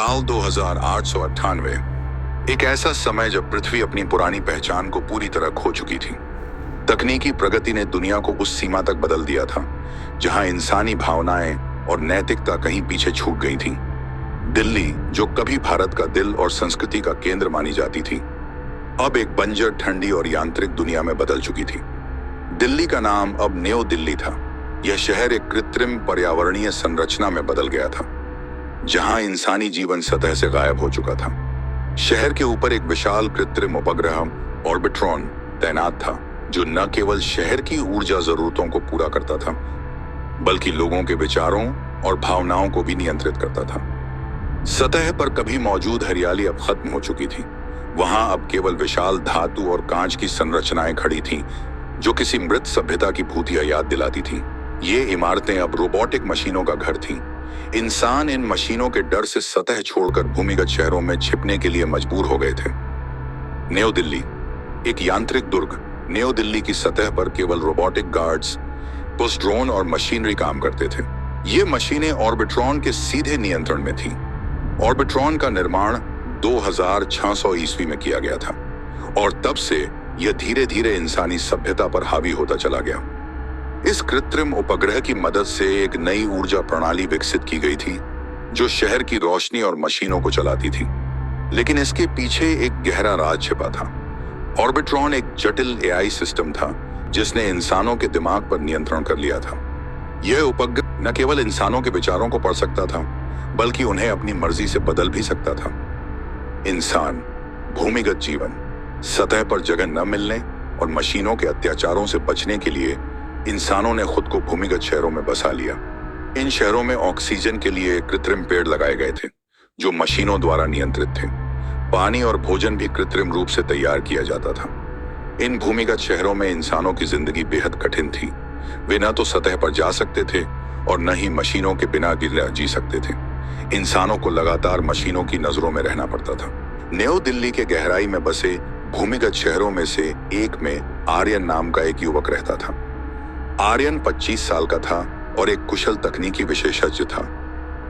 साल 2898, एक ऐसा समय जब पृथ्वी अपनी पुरानी पहचान को पूरी तरह खो चुकी थी। तकनीकी प्रगति ने दुनिया को उस सीमा तक बदल दिया था जहां इंसानी भावनाएं और नैतिकता कहीं पीछे छूट गई थीं। दिल्ली, जो कभी भारत का दिल और संस्कृति का केंद्र मानी जाती थी, अब एक बंजर, ठंडी और यांत्रिक दुनिया में बदल चुकी थी। दिल्ली का नाम अब न्यू दिल्ली था। यह शहर एक कृत्रिम पर्यावरणीय संरचना में बदल गया था, जहां इंसानी जीवन सतह से गायब हो चुका था। शहर के ऊपर एक विशाल कृत्रिम उपग्रह ऑर्बिट्रॉन तैनात था, जो न केवल शहर की ऊर्जा जरूरतों को पूरा करता था, बल्कि लोगों के विचारों और भावनाओं को भी नियंत्रित करता था। सतह पर कभी मौजूद हरियाली अब खत्म हो चुकी थी। वहां अब केवल विशाल धातु और कांच की संरचनाएं खड़ी थीं, जो किसी मृत सभ्यता की भूतिया याद दिलाती थीं। ये इमारतें अब रोबोटिक मशीनों का घर थीं। इंसान इन मशीनों के डर से सतह छोड़कर भूमिगत शहरों में छिपने के लिए मजबूर हो गए थे। न्यू दिल्ली, एक यांत्रिक दुर्ग। न्यू दिल्ली की सतह पर केवल रोबोटिक गार्ड्स, पुश ड्रोन और मशीनरी काम करते थे। ये मशीनें ऑर्बिट्रॉन के सीधे नियंत्रण में थीं। ऑर्बिट्रॉन का निर्माण 2600 ईस्वी में किया गया था और तब से यह धीरे धीरे इंसानी सभ्यता पर हावी होता चला गया। इस कृत्रिम उपग्रह की मदद से एक नई ऊर्जा प्रणाली विकसित की गई थी, जो शहर की रोशनी और मशीनों को चलाती थी। लेकिन इसके पीछे एक गहरा राज छिपा था। ऑर्बिट्रॉन एक जटिल एआई सिस्टम था, जिसने इंसानों के दिमाग पर नियंत्रण कर लिया था। यह उपग्रह न केवल इंसानों के विचारों को पढ़ सकता था, बल्कि उन्हें अपनी मर्जी से बदल भी सकता था। इंसान, भूमिगत जीवन, सतह पर जगह न मिलने और मशीनों के अत्याचारों से बचने के लिए इंसानों ने खुद को भूमिगत शहरों में बसा लिया। इन शहरों में ऑक्सीजन के लिए कृत्रिम पेड़ लगाए गए थे, जो मशीनों द्वारा नियंत्रित थे। पानी और भोजन भी कृत्रिम रूप से तैयार किया जाता था। इन भूमिगत शहरों में इंसानों की जिंदगी बेहद कठिन थी। वे न तो सतह पर जा सकते थे और न ही मशीनों के बिना जी सकते थे। इंसानों को लगातार मशीनों की नजरों में रहना पड़ता था। न्यू दिल्ली के गहराई में बसे भूमिगत शहरों में से एक में आर्यन नाम का एक युवक रहता था। आर्यन 25 साल का था और एक कुशल तकनीकी विशेषज्ञ था।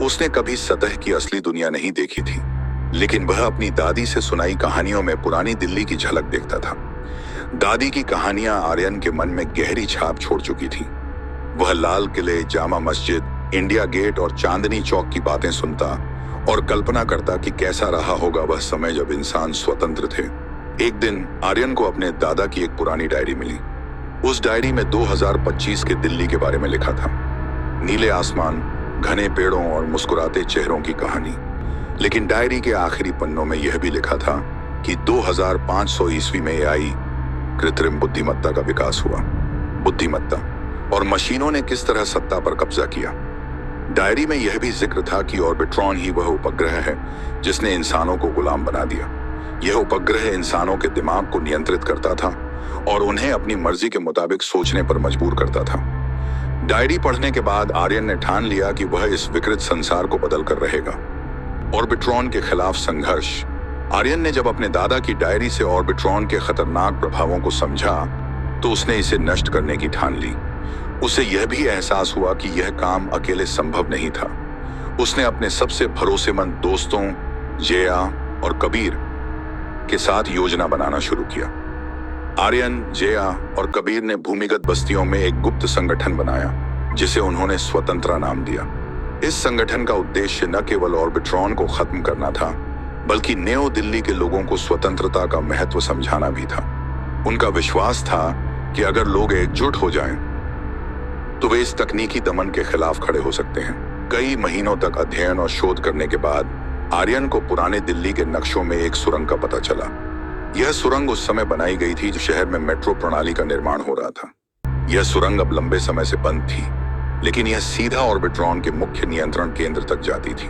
उसने कभी सतह की असली दुनिया नहीं देखी थी, लेकिन वह अपनी दादी से सुनाई कहानियों में पुरानी दिल्ली की झलक देखता था। दादी की कहानियां आर्यन के मन में गहरी छाप छोड़ चुकी थी। वह लाल किले, जामा मस्जिद, इंडिया गेट और चांदनी चौक की बातें सुनता और कल्पना करता कि कैसा रहा होगा वह समय जब इंसान स्वतंत्र थे। एक दिन आर्यन को अपने दादा की एक पुरानी डायरी मिली। उस डायरी में 2025 के दिल्ली के बारे में लिखा था। नीले आसमान, घने पेड़ों और मुस्कुराते चेहरों की कहानी। लेकिन डायरी के आखिरी पन्नों में यह भी लिखा था कि 2500 ईस्वी में एआई, कृत्रिम बुद्धिमत्ता का विकास हुआ। बुद्धिमत्ता और मशीनों ने किस तरह सत्ता पर कब्जा किया। डायरी में यह भी जिक्र था कि ऑर्बिट्रॉन ही वह उपग्रह है जिसने इंसानों को गुलाम बना दिया। यह उपग्रह इंसानों के दिमाग को नियंत्रित करता था और उन्हें अपनी मर्जी के मुताबिक सोचने पर मजबूर करता था। डायरी पढ़ने के बाद आर्यन ने ठान लिया कि वह इस विकृत संसार को बदल कर रहेगा। ऑर्बिट्रॉन के खिलाफ संघर्ष। आर्यन ने जब अपने दादा की डायरी से ऑर्बिट्रॉन के खतरनाक प्रभावों को समझा, तो उसने इसे नष्ट करने की ठान ली। उसे यह भी एहसास हुआ कि यह काम अकेले संभव नहीं था। उसने अपने सबसे भरोसेमंद दोस्तों जया और कबीर के साथ योजना बनाना शुरू किया। आर्यन, जया और कबीर ने भूमिगत बस्तियों में एक गुप्त संगठन बनाया, जिसे उन्होंने स्वतंत्रा नाम दिया। इस संगठन का उद्देश्य न केवल ऑर्बिट्रॉन को खत्म करना था, बल्कि न्यू दिल्ली के लोगों को स्वतंत्रता का महत्व समझाना भी था। उनका विश्वास था कि अगर लोग एकजुट हो जाएं, तो वे इस तकनीकी दमन के खिलाफ खड़े हो सकते हैं। कई महीनों तक अध्ययन और शोध करने के बाद आर्यन को पुराने दिल्ली के नक्शों में एक सुरंग का पता चला। यह सुरंग उस समय बनाई गई थी जब शहर में मेट्रो प्रणाली का निर्माण हो रहा था। यह सुरंग अब लंबे समय से बंद थी, लेकिन यह सीधा ऑर्बिट्रॉन के मुख्य नियंत्रण केंद्र तक जाती थी।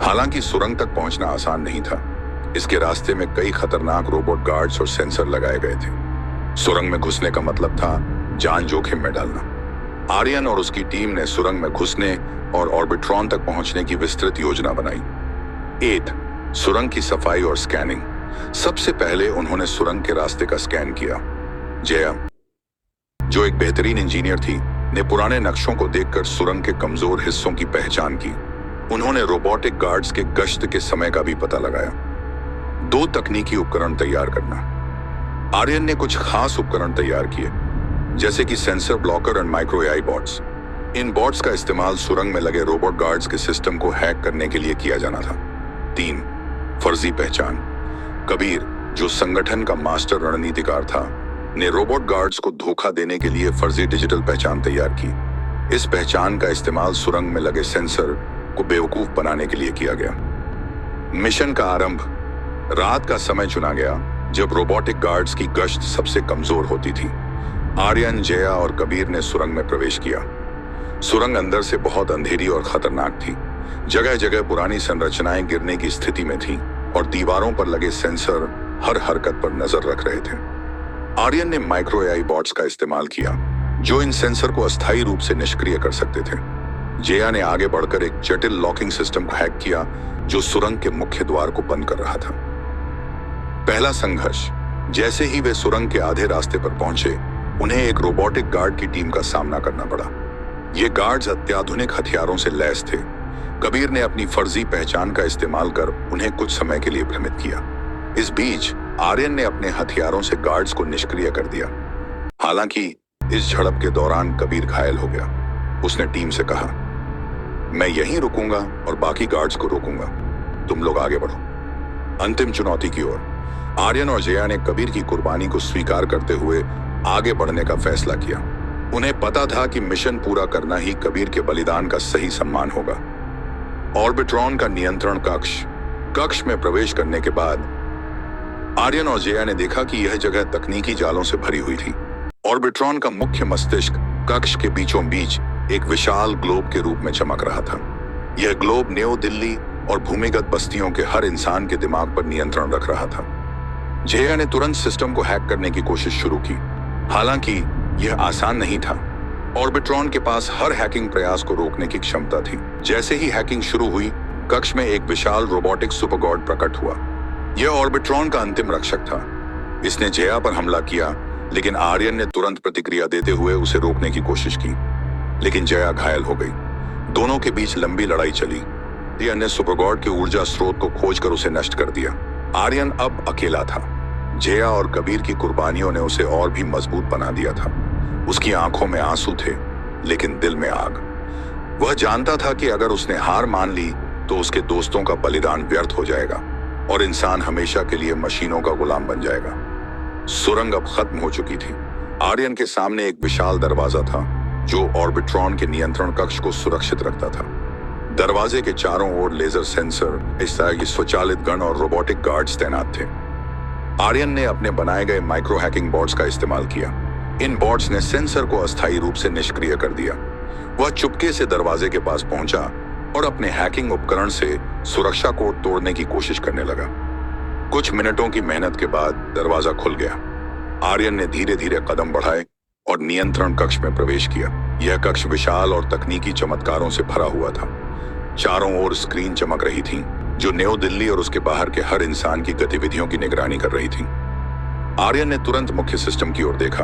हालांकि सुरंग तक पहुंचना आसान नहीं था। इसके रास्ते में कई खतरनाक रोबोट गार्ड्स और सेंसर लगाए गए थे। सुरंग में घुसने का मतलब था जान जोखिम में डालना। आर्यन और उसकी टीम ने सुरंग में घुसने और ऑर्बिट्रॉन तक पहुंचने की विस्तृत योजना बनाई। 8. सुरंग की सफाई और स्कैनिंग। सबसे पहले उन्होंने सुरंग के रास्ते का स्कैन किया। जया, जो एक बेहतरीन इंजीनियर थी, ने पुराने नक्शों को देखकर सुरंग के कमजोर हिस्सों की पहचान की। उन्होंने रोबोटिक गार्ड्स के गश्त के समय का भी पता लगाया। 2 तकनीकी उपकरण तैयार करना। आर्यन ने कुछ खास उपकरण तैयार किए, जैसे कि सेंसर ब्लॉकर और माइक्रो एआई बॉट्स। इन बॉट्स का इस्तेमाल सुरंग में लगे रोबोट गार्ड्स के सिस्टम को हैक करने के लिए किया जाना था। 3. फर्जी पहचान। कबीर, जो संगठन का मास्टर रणनीतिकार था, ने रोबोट गार्ड्स को धोखा देने के लिए फर्जी डिजिटल पहचान तैयार की। इस पहचान का इस्तेमाल सुरंग में लगे सेंसर को बेवकूफ बनाने के लिए किया गया। मिशन का आरंभ। रात का समय चुना गया जब रोबोटिक गार्ड्स की गश्त सबसे कमजोर होती थी। आर्यन, जया और कबीर ने सुरंग में प्रवेश किया। सुरंग अंदर से बहुत अंधेरी और खतरनाक थी। जगह जगह पुरानी संरचनाएं गिरने की स्थिति में थीं और दीवारों पर लगे सेंसर हर हरकत पर नजर रख रहे थे। आर्यन ने माइक्रो एआई बॉट्स का इस्तेमाल किया, जो इन सेंसर को अस्थायी रूप से निष्क्रिय कर सकते थे। जया ने आगे बढ़कर एक जटिल लॉकिंग सिस्टम को हैक किया, जो सुरंग के मुख्य द्वार को बंद कर रहा था। पहला संघर्ष। जैसे ही वे सुरंग के आधे रास्ते पर पहुंचे, उन्हें एक रोबोटिक गार्ड की टीम का सामना करना पड़ा। ये गार्ड्स अत्याधुनिक हथियारों से लैस थे। कबीर ने अपनी फर्जी पहचान का इस्तेमाल कर उन्हें कुछ समय के लिए भ्रमित किया। इस बीच आर्यन ने अपने हथियारों से गार्ड्स को निष्क्रिय कर दिया। हालांकि इस झड़प के दौरान कबीर घायल हो गया। उसने टीम से कहा, मैं यहीं रुकूंगा और बाकी गार्ड्स को रोकूंगा, तुम लोग आगे बढ़ो। अंतिम चुनौती की ओर। आर्यन और जया ने कबीर की कुर्बानी को स्वीकार करते हुए आगे बढ़ने का फैसला किया। उन्हें पता था कि मिशन पूरा करना ही कबीर के बलिदान का सही सम्मान होगा। ऑर्बिट्रॉन का नियंत्रण कक्ष में प्रवेश करने के बाद आर्यन और जया ने देखा कि यह जगह तकनीकी जालों से भरी हुई थी। ऑर्बिट्रॉन का मुख्य मस्तिष्क कक्ष के बीचों बीच एक विशाल ग्लोब के रूप में चमक रहा था। यह ग्लोब न्यू दिल्ली और भूमिगत बस्तियों के हर इंसान के दिमाग पर नियंत्रण रख रहा था। जया ने तुरंत सिस्टम को हैक करने की कोशिश शुरू की। हालांकि यह आसान नहीं था। ऑर्बिट्रॉन के पास हर हैकिंग प्रयास को रोकने की क्षमता थी। जैसे ही हैकिंग शुरू हुई, कक्ष में एक विशाल रोबोटिक सुपरगॉड प्रकट हुआ। यह ऑर्बिट्रॉन का अंतिम रक्षक था। इसने जया पर हमला किया, लेकिन आर्यन ने तुरंत प्रतिक्रिया देते हुए उसे रोकने की कोशिश की, लेकिन जया घायल हो गई। दोनों के बीच लंबी लड़ाई चली। आर्यन ने सुपरगॉड के ऊर्जा स्रोत को खोजकर उसे नष्ट कर दिया। आर्यन अब अकेला था। जया और कबीर की कुर्बानियों ने उसे और भी मजबूत बना दिया था। उसकी आंखों में आंसू थे, लेकिन दिल में आग। वह जानता था कि अगर उसने हार मान ली तो उसके दोस्तों का बलिदान व्यर्थ हो जाएगा और इंसान हमेशा के लिए मशीनों का गुलाम बन जाएगा। सुरंग अब खत्म हो चुकी थी। आर्यन के सामने एक विशाल दरवाजा था, जो ऑर्बिट्रॉन के नियंत्रण कक्ष को सुरक्षित रखता था। दरवाजे के चारों ओर लेजर सेंसर, स्वचालित गन और रोबोटिक गार्ड्स तैनात थे। आर्यन ने अपने बनाए गए माइक्रो हैकिंग बॉट्स का इस्तेमाल किया। इन बॉट्स ने सेंसर को अस्थायी रूप से निष्क्रिय कर दिया। वह चुपके से दरवाजे के पास पहुंचा और अपने हैकिंग उपकरण से सुरक्षा कोड तोड़ने की कोशिश करने लगा। कुछ मिनटों की मेहनत के बाद दरवाजा खुल गया। आर्यन ने धीरे धीरे कदम बढ़ाए और नियंत्रण कक्ष में प्रवेश किया। यह कक्ष विशाल और तकनीकी चमत्कारों से भरा हुआ था। चारों ओर स्क्रीन चमक रही थी, जो न्यू दिल्ली और उसके बाहर के हर इंसान की गतिविधियों की निगरानी कर रही थी। आर्यन ने तुरंत मुख्य सिस्टम की ओर देखा।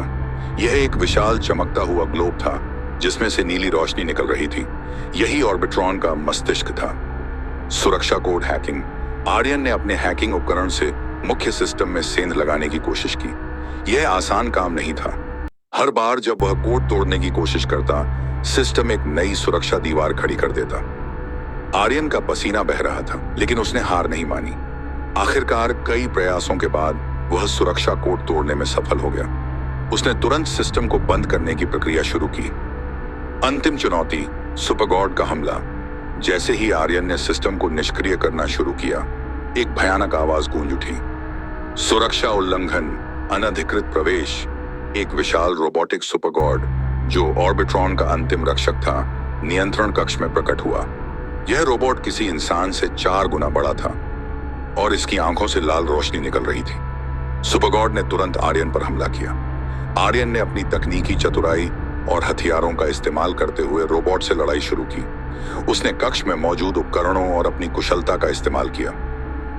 यह एक विशाल चमकता हुआ ग्लोब था, जिसमें से नीली रोशनी निकल रही थी। यही ऑर्बिट्रॉन का मस्तिष्क था। सुरक्षा कोड हैकिंग। आर्यन ने अपने हैकिंग उपकरण से मुख्य सिस्टम में सेंध लगाने की कोशिश की। यह आसान काम नहीं था। हर बार जब वह कोड तोड़ने की कोशिश करता, सिस्टम एक नई सुरक्षा दीवार खड़ी कर देता। आर्यन का पसीना बह रहा था, लेकिन उसने हार नहीं मानी। आखिरकार कई प्रयासों के बाद वह सुरक्षा कोड तोड़ने में सफल हो गया। उसने तुरंत सिस्टम को बंद करने की प्रक्रिया शुरू की। अंतिम चुनौती, सुपरगॉड का हमला। जैसे ही आर्यन ने सिस्टम को निष्क्रिय करना शुरू किया, एक भयानक आवाज गूंज उठी। सुरक्षा उल्लंघन, अनधिकृत प्रवेश। एक विशाल रोबोटिक सुपरगॉड, जो ऑर्बिट्रॉन का अंतिम रक्षक था, नियंत्रण कक्ष में प्रकट हुआ। यह रोबोट किसी इंसान से 4 गुना बड़ा था और इसकी आंखों से लाल रोशनी निकल रही थी। सुपरगॉड ने तुरंत आर्यन पर हमला किया। आर्यन ने अपनी तकनीकी चतुराई और हथियारों का इस्तेमाल करते हुए रोबोट से लड़ाई शुरू की। उसने कक्ष में मौजूद उपकरणों और अपनी कुशलता का इस्तेमाल किया।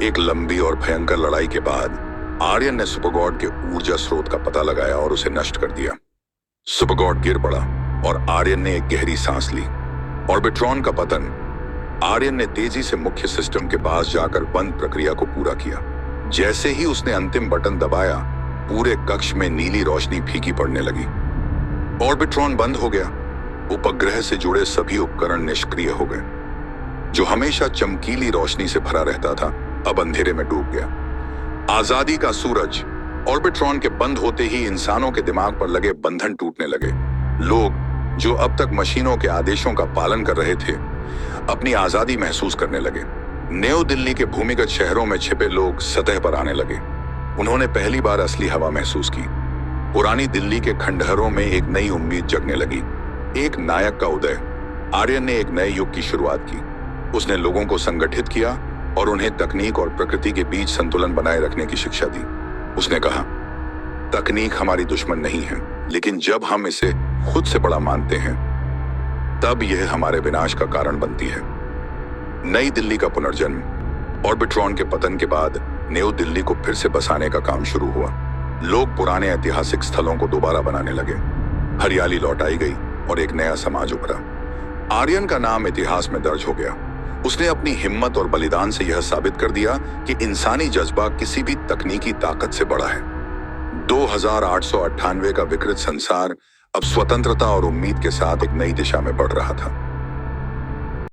एक लंबी और भयंकर लड़ाई के बाद आर्यन ने सुपरगॉड के ऊर्जा स्रोत का पता लगाया और उसे नष्ट कर दिया। सुपरगॉड गिर पड़ा और आर्यन ने एक गहरी सांस ली। ऑर्बिट्रॉन का पतन। आर्यन ने तेजी से मुख्य सिस्टम के पास जाकर बंद प्रक्रिया को पूरा किया। जैसे ही उसने अंतिम बटन दबाया, पूरे कक्ष में नीली रोशनी फीकी पड़ने लगी। ऑर्बिट्रॉन बंद हो गया। उपग्रह से जुड़े सभी उपकरण निष्क्रिय हो गए। जो हमेशा चमकीली रोशनी से भरा रहता था, अब अंधेरे में डूब गया। आजादी का सूरज। ऑर्बिट्रॉन के बंद होते ही इंसानों के दिमाग पर लगे बंधन टूटने लगे। लोग, जो अब तक मशीनों के आदेशों का पालन कर रहे थे, अपनी आजादी महसूस करने लगे। न्यू दिल्ली के भूमिगत शहरों में छिपे लोग सतह पर आने लगे। उन्होंने पहली बार असली हवा महसूस की। पुरानी दिल्ली के खंडहरों में एक नई उम्मीद जगने लगी। एक नायक का उदय। आर्यन ने एक नए युग की शुरुआत की। उसने लोगों को संगठित किया और उन्हें तकनीक और प्रकृति के बीच संतुलन बनाए रखने की शिक्षा दी। उसने कहा, तकनीक हमारी दुश्मन नहीं है, लेकिन जब हम इसे खुद से बड़ा मानते हैं, तब यह हमारे विनाश का कारण बनती है। नई दिल्ली का पुनर्जन्म। ऑर्बिट्रॉन के पतन के बाद न्यू दिल्ली को फिर से बसाने का काम शुरू हुआ। लोग पुराने ऐतिहासिक स्थलों को दोबारा बनाने लगे। हरियाली लौट आई गई और एक नया समाज उभरा। आर्यन का नाम इतिहास में दर्ज हो गया। उसने अपनी हिम्मत और बलिदान से यह साबित कर दिया कि इंसानी जज्बा किसी भी तकनीकी ताकत से बड़ा है। 2898 का विकृत संसार अब स्वतंत्रता और उम्मीद के साथ एक नई दिशा में बढ़ रहा था।